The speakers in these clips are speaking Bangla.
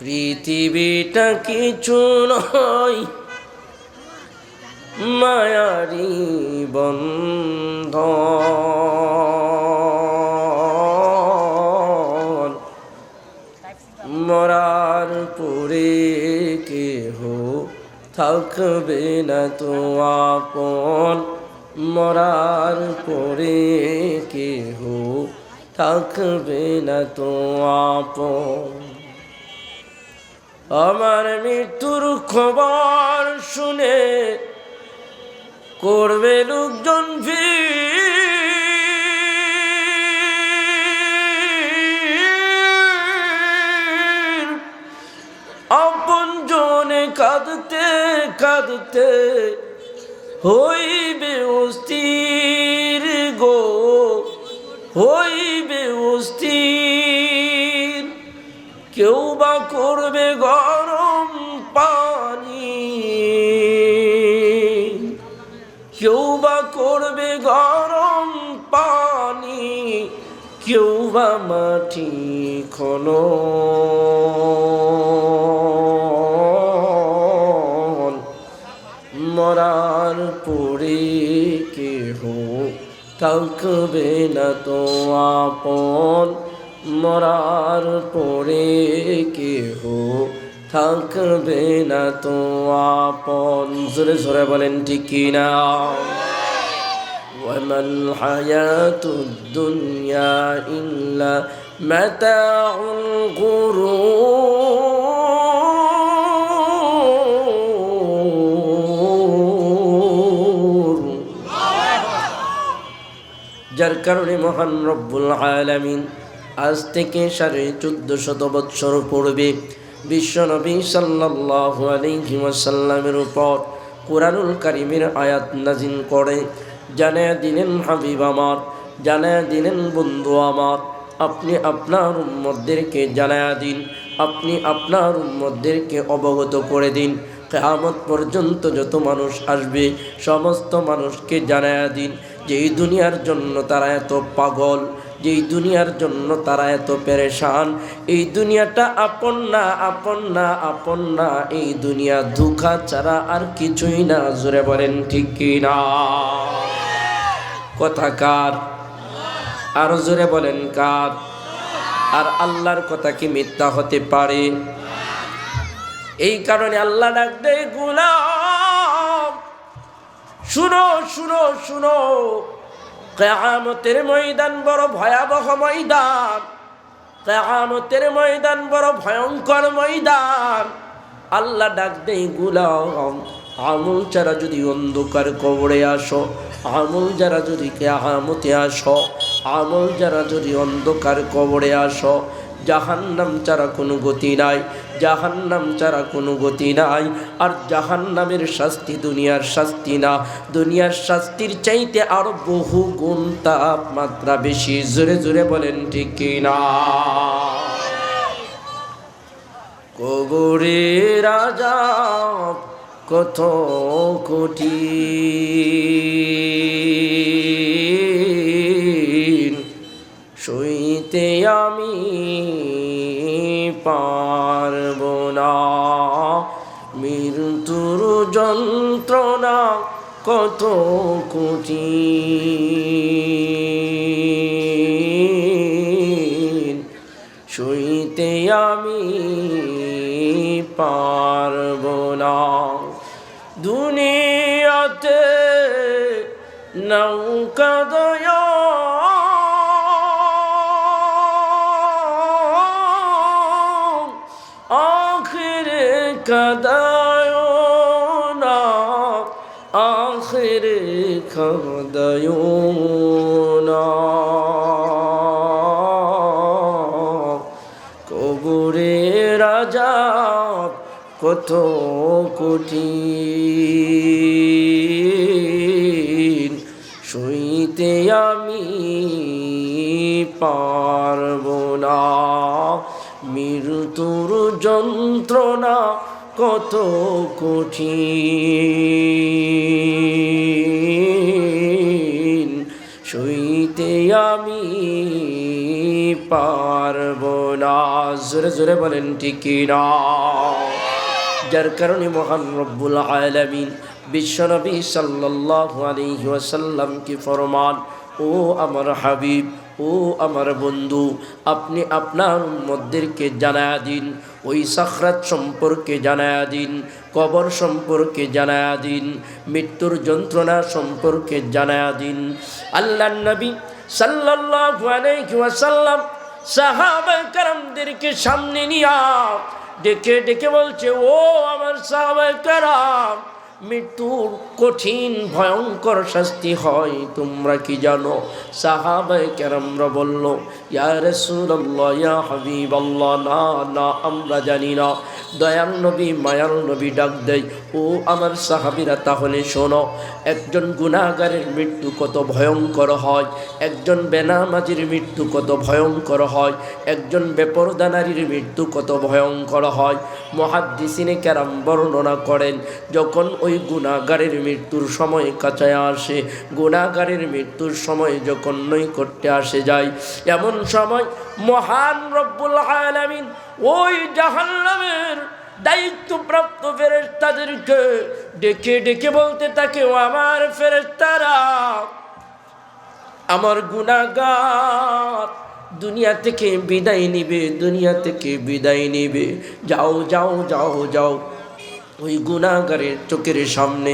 পৃথিবীটা কিছু নয় মায়ারি বন্ধন, মরার পরে কেহ থাকবে না তো আপন, মরার পরে কেহ থাকবে না তো আপন। আমার মৃত্যুর খবর শুনে করবে লোকজন ভিড়, আপন জনে কাঁদতে কাঁদতে হইবে অস্থির গো, হইবে অস্থির। কেউ বা করবে গরম পানি, কেউ বা করবে গরম পানি, কেউ বা মাটি খনন, মরার পরে কেহ থাকবে না তো আপন, মরার পরে কেহ থাকবে না তো আপন। জোরে জোরে বলেন ঠিক কিনা? ওয়ামাল হায়াতুদ দুনিয়া ইল্লা মাতাউল গুরুর। যার কারণে মহান রব্বুল আলামিন আজ থেকে 1450 বৎসর পূর্বে বিশ্বনবী সাল্লাল্লাহু আলাইহি ওয়াসাল্লামের উপর কুরআনুল কারীমের আয়াত নাযিল করে জানায়া দিলেন, হাবিব আমার, জানায়া দিলেন বন্ধু আমার, আপনি আপনার উম্মতদেরকে জানায়া দিন, আপনি আপনার উম্মতদেরকে অবগত করে দিন, কিয়ামত পর্যন্ত যত মানুষ আসবে সমস্ত মানুষকে জানায়া দিন যে এই দুনিয়ার জন্য তারা এত পাগল, যে এই দুনিয়ার জন্য তারা এত পেরেশান, এই দুনিয়াটা আপন না, আপন না, আপন না, এই দুনিয়া ধোঁকা ছাড়া আর কিছুই না। জোরে বলেন ঠিক কিনা? কথা কার? আরো জোরে বলেন কার? আর আল্লাহর কথা কি মিথ্যা হতে পারে? এই কারণে আল্লাহ ডাক দেয়, গোলাম শুনো শুনো শুনো, কিয়ামতের ময়দান বড় ভয়াবহ ময়দান, কিয়ামতের ময়দান বড় ভয়ঙ্কর ময়দান। আল্লাহ ডাক দেয়, গোলাম আমল যারা যদি অন্ধকার কবরে আসো, আমল যারা যদি কিয়ামতে আসো, আমল যারা যদি অন্ধকার কবরে আসো, জাহান্নাম ছাড়া কোনো গতি নাই, জাহান্নাম ছাড়া কোনো গতি নাই। আর জাহান্নামের শাস্তি দুনিয়ার শাস্তি না, দুনিয়ার শাস্তির চাইতে আরো বহু গুণ তাপমাত্রা বেশি। জোরে জোরে বলেন ঠিক কিনা? কবরের আযাব কত কঠিন, সইতে আমি পারব না, মৃত্যুর যন্ত্রণা কত কঠিন, সইতে আমি পারব না। দুনিয়াতে নৌকা দয়া আখিরে কাদায় না, আখিরে কাদায় না। কবরের আযাব কত কঠিন, সইতে আমি পারব না, মৃত্যুর যন্ত্রণা কত কঠিন, সইতে আমি পারবো না। জোরে জোরে বলেন ঠিক না। যার কারণে মহান রব্বুল আলামিন বিশ্বনবী সাল্লাল্লাহু আলাইহি ওয়াসাল্লাম কি ফরমান, ও আমার হাবিব, ও আমার বন্ধু, আপনি আপনার উম্মতদেরকে জানায়া দিন, ওই সাখরাত সম্পর্কে জানায়া দিন, কবর সম্পর্কে জানায়া দিন, মৃত্যুর যন্ত্রণা সম্পর্কে জানায়া দিন। আল্লাহর নবী সাল্লাল্লাহু আলাইহি ওয়াসাল্লাম সাহাবায়ে কেরামদেরকে সামনে নিয়া ডেকে ডেকে বলছে, ও আমার সাহাবায়ে কেরাম, মৃত্যুর কঠিন ভয়ঙ্কর শাস্তি হয় তোমরা কি জানো? সাহাবায়ে কেরামরা বলল, ইয়া রাসূলুল্লাহ, ইয়া হাবিবাল্লাহ, না না আমরা জানি না। দয়াল নবী মায়াল নবী ডাক দেয়, ও আমার সাহাবীরা তাহলে শোনো, একজন গুনাহগারের মৃত্যু কত ভয়ঙ্কর হয়, একজন বেনামাজির মৃত্যু কত ভয়ঙ্কর হয়, একজন বেপরদা নারীর মৃত্যু কত ভয়ঙ্কর হয়। মুহাদ্দিসিনে কেরাম বর্ণনা করেন, যখন ওই গুনাহগারের মৃত্যুর সময় কাছে আসে, গুনাহগারের মৃত্যুর সময় যখন নৈকট্যে আসে যায়, এমন সময় মহান রব্বুল আলামিন ওই জাহান্নামের দায়িত্বপ্রাপ্ত ফেরেশতাদেরকে ডেকে ডেকে বলতে থাকে, ও আমার ফেরেশতারা, আমার গুনাহগার দুনিয়া থেকে বিদায় নিবে, দুনিয়া থেকে বিদায় নিবে, যাও যাও যাও যাও, ওই গুনাহগারের চোখের সামনে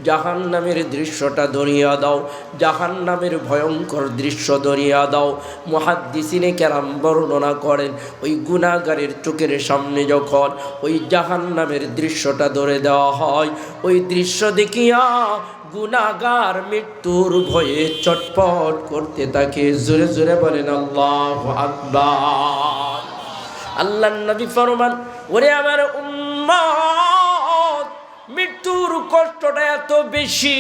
জাহান্নামের দৃশ্যটা ধরিয়া দাও, জাহান্নামের ভয়ঙ্কর দৃশ্য ধরিয়া দাও। মুহাদ্দিসিনে কেরাম বর্ণনা করেন, ওই গুনাহগারের চোখের সামনে যখন ওই জাহান্নামের দৃশ্যটা ধরে দেওয়া হয়, ওই দৃশ্য দেখিয়া গুনাহগার মৃত্যুর ভয়ে চটপট করতে থাকে। জোরে জোরে বলেন আল্লাহু আকবার। আল্লাহর নবী ফরমান, ওরে আমার উম্মত, মৃত্যুর কষ্টটা এত বেশি,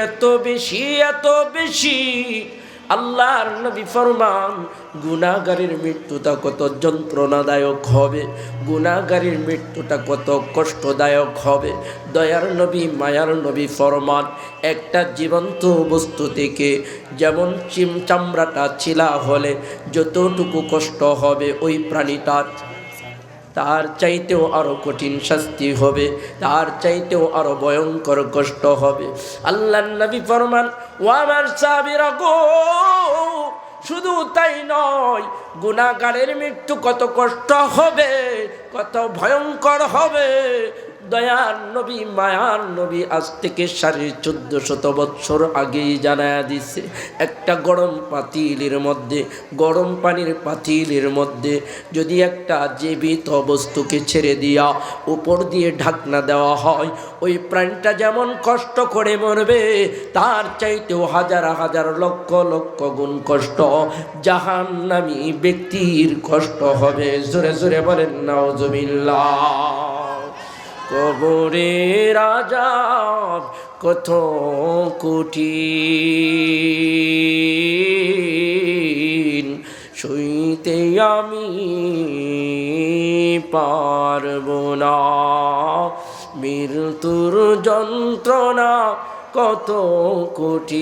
এত বেশি, এত বেশি। আল্লাহর নবী ফরমান, গুনাহগারের মৃত্যুটা কত যন্ত্রণাদায়ক হবে, গুনাহগারের মৃত্যুটা কত কষ্টদায়ক হবে। দয়ার নবী মায়ার নবী ফরমান, একটা জীবন্ত বস্তু থেকে যেমন চামড়াটা ছিলা হলে যতটুকু কষ্ট হবে, ওই প্রাণীটার তার চাইতেও আরো কঠিন শাস্তি হবে, তার চাইতেও আরো ভয়ঙ্কর কষ্ট হবে। আল্লাহর নবী ফরমান, ও আমার সাহাবীরা গো, শুধু তাই নয়, গুনাহগারের মৃত্যু কত কষ্ট হবে, কত ভয়ঙ্কর হবে। দয়ার নবী মায়ার নবী আজ থেকে 1450 বছর আগেই জানায়া দিছে, একটা গরম পাতিলের মধ্যে, গরম পানির পাতিলের মধ্যে যদি একটা জীবিত বস্তুকে ছেড়ে দিয়া উপর দিয়ে ঢাকনা দেওয়া হয়, ওই প্রাণটা যেমন কষ্ট করে মরবে, তার চাইতেও হাজার হাজার লক্ষ লক্ষ গুণ কষ্ট জাহান্নামী ব্যক্তির কষ্ট হবে। জোরে জোরে বলেন নাউজুবিল্লাহ। কবরের আযাব কত কঠিন, সইতে আমি পারবো না। মৃত্যুর যন্ত্রণা কত কঠিন,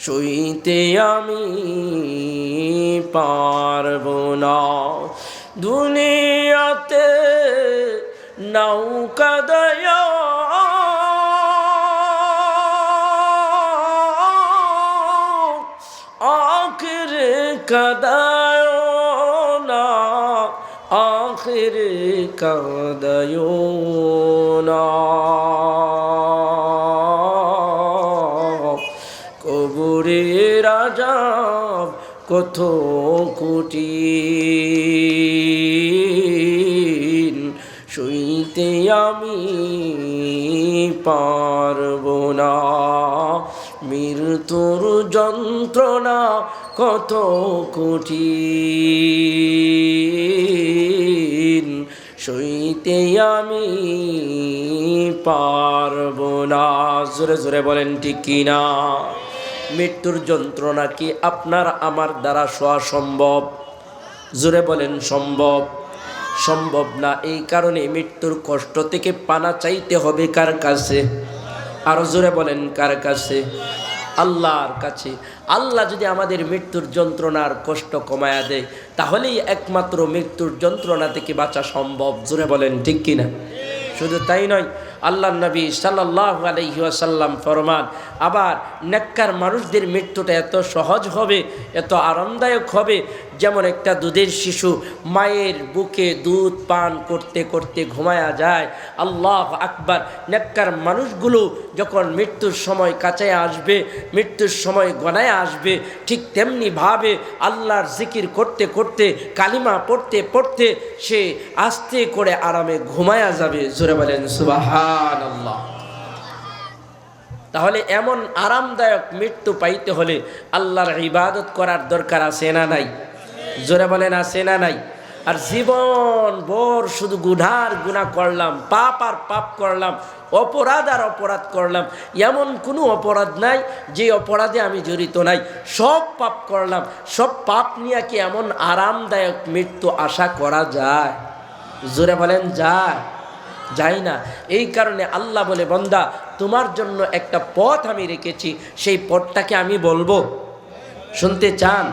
সইতে আমি পারবো না। দুনিয়াতে নৌকা দয়া আখিরে কাদায় না, আখিরে কাদায় না। কবরের আযাব কত কঠিন, সইতে আমি পারবো না। মৃত্যুর যন্ত্রণা কত কঠিন, সইতে আমি পারবো না। জোরে জোরে বলেন ঠিক কিনা? মৃত্যুর যন্ত্রণা কি আপনার আমার দ্বারা সওয়া সম্ভব? জোরে বলেন সম্ভব? সম্ভব না। এই কারণে মৃত্যুর কষ্ট থেকে পানা চাইতে হবে কার কাছে? আরো জোরে বলেন কার কাছে? আল্লাহর কাছে। আল্লাহ যদি আমাদের মৃত্যুর যন্ত্রণার কষ্ট কমায়া দেয়, তাহলেই একমাত্র মৃত্যুর যন্ত্রণা থেকে বাঁচা সম্ভব। জোরে বলেন ঠিক কিনা? শুধু তাই নয়, আল্লাহ নবী সাল্লাল্লাহু আলাইহি ওয়াসাল্লাম ফরমান, আবার নেককার মানুষদের মৃত্যুটা এত সহজ হবে, এত আরামদায়ক হবে, যেমন একটা দুধের শিশু মায়ের বুকে দুধ পান করতে করতে ঘুমায়া যায়। আল্লাহু আকবার। নেককার মানুষগুলো যখন মৃত্যুর সময় কাছে আসবে, মৃত্যুর সময় গণায় আসবে, ঠিক তেমনি ভাবে আল্লাহর জিকির করতে করতে, কালিমা পড়তে পড়তে সে আস্তে করে আরামে ঘুমায়া যাবে। জোরে বলেন সুবহানাল্লাহ। তাহলে এমন আরামদায়ক মৃত্যু পাইতে হলে আল্লাহর ইবাদত করার দরকার আছে না নাই? জোরে বলেন আছে না নাই? আর জীবন ভর শুধু গুনাহ করলাম, পাপ আর পাপ করলাম, অপরাধ আর অপরাধ করলাম, এমন কোনো অপরাধ নাই যে অপরাধে আমি জড়িত নাই। সব পাপ করলাম, সব পাপ নিয়ে কি এমন আরামদায়ক মৃত্যু আশা করা যায়? জোরে বলেন যায়? যাই না। এই কারণে আল্লাহ বলে, বান্দা তোমার জন্য একটা পথ আমি রেখেছি, সেই পথটাকে আমি বলবো, শুনতে চান?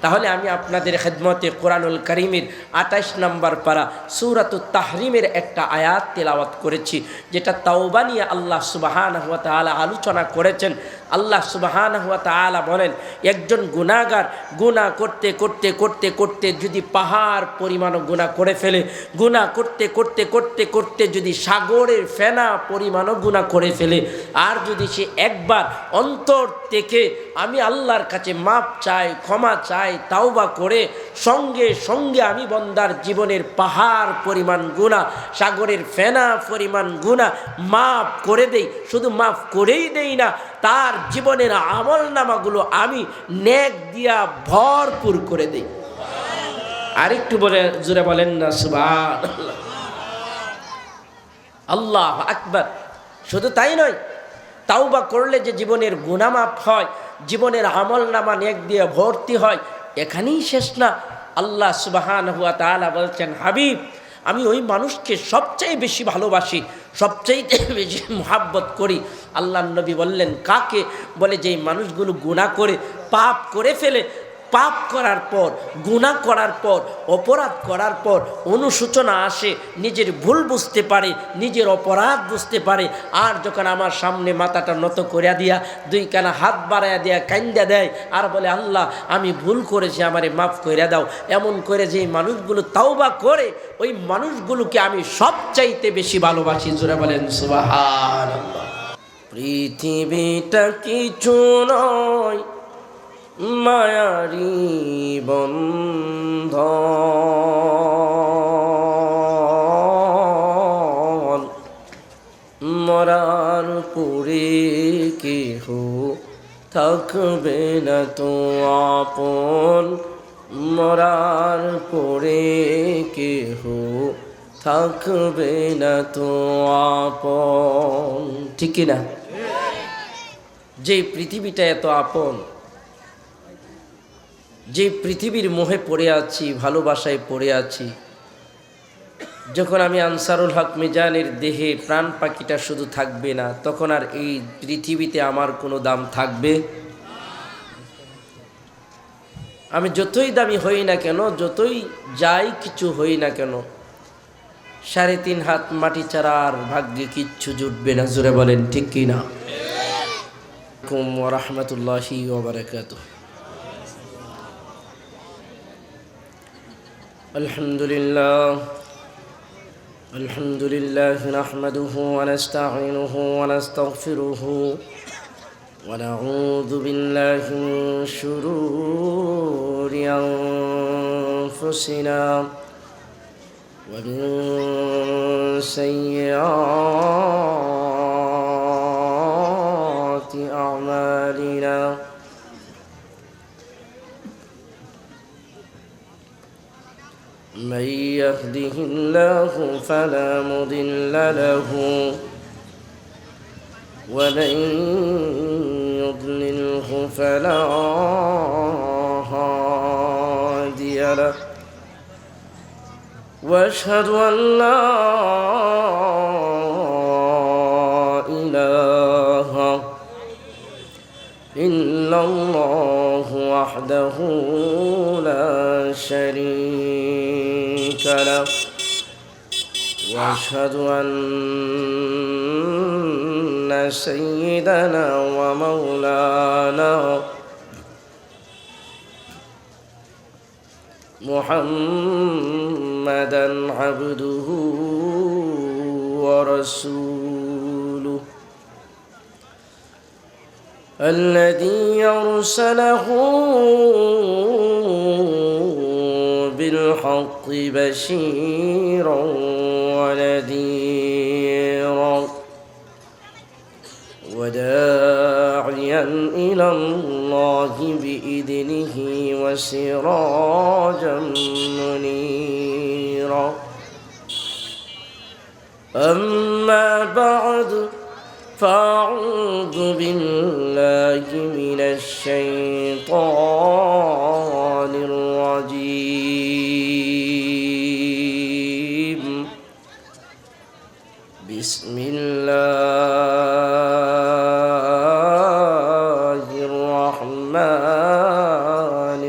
তাহলে আমি আপনাদের খেদমতে কোরআনুল কারীমের 28 নম্বর পারা সূরাতুত তাহরিমের একটা আয়াত তেলাওয়াত করেছি, যেটা তাওবা নিয়ে আল্লাহ সুবহানাহু ওয়া তাআলা আলোচনা করেছেন। আল্লাহ সুবহানাহু ওয়া তাআলা বলেন, একজন গুনাহগার গুনাহ করতে করতে করতে করতে যদি পাহাড় পরিমাণও গুনাহ করে ফেলে, গুনাহ করতে করতে করতে করতে যদি সাগরের ফেনা পরিমাণও গুনাহ করে ফেলে, আর যদি সে একবার অন্তর থেকে আমি আল্লাহর কাছে মাপ চাই, ক্ষমা চাই, তাওবা করে সঙ্গে সঙ্গে আমি বান্দার জীবনের পাহাড় পরিমাণ গুনাহ, সাগরের ফেনা পরিমাণ গুনাহ মাফ করে দেই। শুধু মাফ করেই দেই না, তার জীবনের আমল নামাগুলো আমি নেক দিয়া ভরপুর করে দেই। আরেকটু বলে জোরে বলেন না সুবহানাল্লাহ। আল্লাহু আকবার। শুধু তাই নয়, তাওবা করলে যে জীবনের গুনাহ মাফ হয়, জীবনের আমল নামা নেক দিয়ে ভর্তি হয়, এখানেই শেষ না। আল্লাহ সুবহানাহু ওয়া তাআলা বলছেন, হাবিব আমি ওই মানুষকে সবচেয়ে বেশি ভালোবাসি, সবচাইতে বেশি মুহাব্বত করি। আল্লাহ নবী বললেন, কাকে? বলে যেই মানুষগুলো গুনাহ করে, পাপ করে ফেলে, পাপ করার পর, গুনাহ করার পর, অপরাধ করার পর অনুশোচনা আসে, নিজের ভুল বুঝতে পারে, নিজের অপরাধ বুঝতে পারে, আর যখন আমার সামনে মাথাটা নত করিয়া দিয়া, দুই কানা হাত বাড়াইয়া দিয়া কান্দা দেয়, আর বলে আল্লাহ আমি ভুল করেছি, আমারে মাফ করিয়া দাও, এমন করে যে মানুষগুলো তাওবা করে, ওই মানুষগুলোকে আমি সবচাইতে বেশি ভালোবাসি। জোরে বলেন সুবহানাল্লাহ। পৃথিবীটা কিছু নয় মায়ারি বন্ধন, মরার পরে কেহ থাকবে না তো আপন, মরার পরে কেহ থাকবে না তো আপন। ঠিক কিনা? যে পৃথিবীটা এত আপন, যে পৃথিবীর মোহে পড়ে আছি, ভালোবাসায় পড়ে আছি, যখন আমি আনসারুল হক মিজানের দেহে প্রাণ পাখিটা শুধু থাকবে না, তখন আর এই পৃথিবীতে আমার কোনো দাম থাকবে? আমি যতই দামি হই না কেন, যতই যাই কিছু হই না কেন, 3.5 হাত মাটি ছাড়া আর ভাগ্যে কিচ্ছু জুটবে না। জোরে বলেন ঠিক কিনা? ওয়া রাহমাতুল্লাহি ওয়া বারাকাতুহু। আলহামদুলিল্লাহ নাহমাদুহু ওয়া নাস্তাঈনুহু ওয়া নাস্তাগফিরুহু ওয়া নাউযু বিল্লাহি মিন শুরুরি আনফুসিনা ওয়া মিন সাইয়্যাতি আ'মালিনা। من يهده الله فلا مضل له ومن يضلله فلا هادي له واشهد ان لا اله وحده لا شريك له وأشهد أن سيدنا ومولانا محمدا عبده ورسوله الذي أرسله بالحق بشيرا ونذيرا وداعيا إلى الله بإذنه وسراجا منيرا أما بعد فأعوذ بالله من الشيطان الرجيم بسم الله الرحمن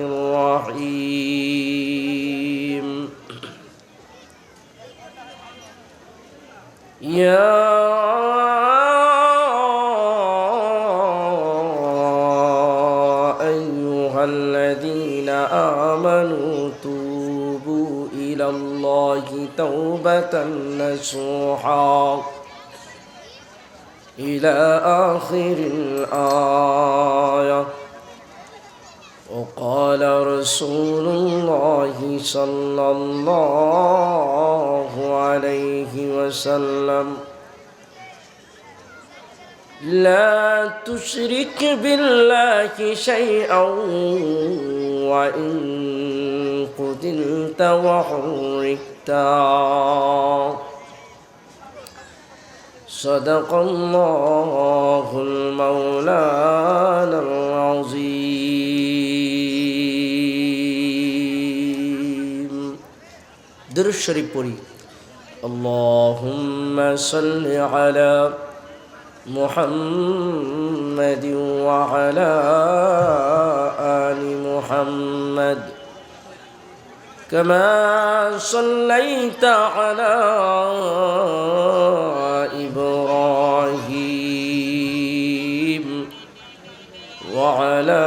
الرحيم يا الذين آمنوا توبوا إلى الله توبة نصوحا إلى آخر الآية. وقال رسول الله صلى الله عليه وسلم لا تشرك بالله شيئا وإن قتلت وحركت صدق الله المولانا العظيم. درود شريف পড়ি اللهم صل على محمد وعلى آل محمد كما صليت على إبراهيم وعلى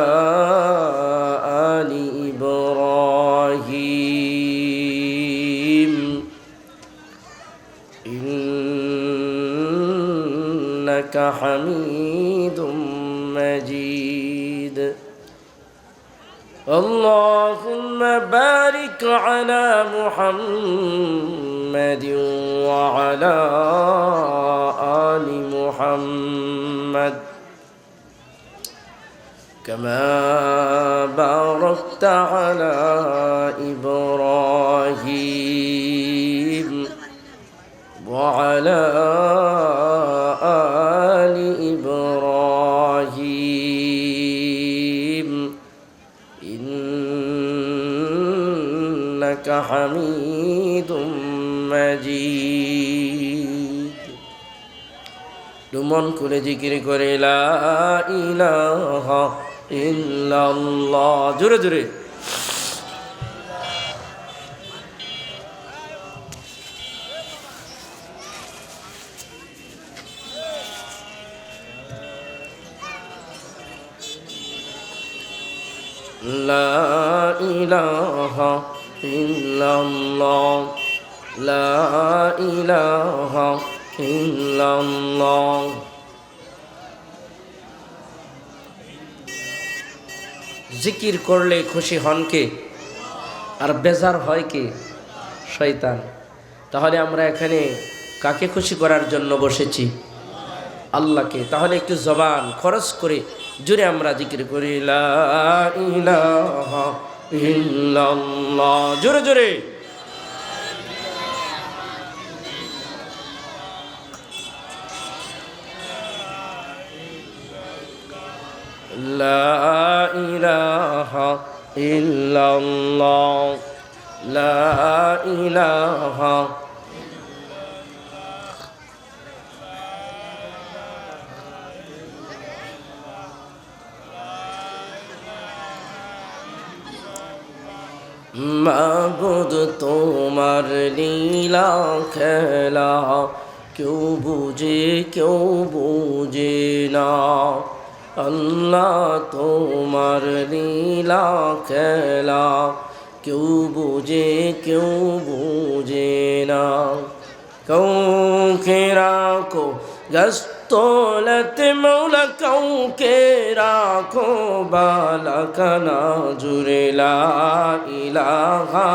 آل إبراهيم إنك حميد مجيد. اللهم بارك على محمد وعلى آل محمد كما باركت على إبراهيم وعلى آل إبراهيم إنك حميد مجيد. লুমন খুলে জিকির করে লা ইলাহা ইল্লাল্লাহ জোরে জোরে لا إله إلا الله لا إله إلا الله. জিকির করলে খুশি হন কে আর বেজার হয় কে? শয়তান। তাহলে আমরা এখানে কাকে খুশি করার জন্য বসেছি? আল্লাহকে। তাহলে একটু জবান খরচ করে জোরে আমরা জিকির করি লা ইলাহা ইল্লাল্লাহ জোরে জোরে লা ইলাহা ইল্লাল্লাহ লা ইলাহা মাবুদ তোমার লীলা খেলা কেউ বুঝে না। আল্লাহ তোমার লীলা খেলা কেউ বুঝে না। কাউকে রাখো গস্তলত মৌলা কাউকে রাখো বালাকানা জুড়ে লা ইলাহা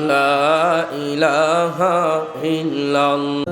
লা ইলাহা ইল্লাল্লাহ।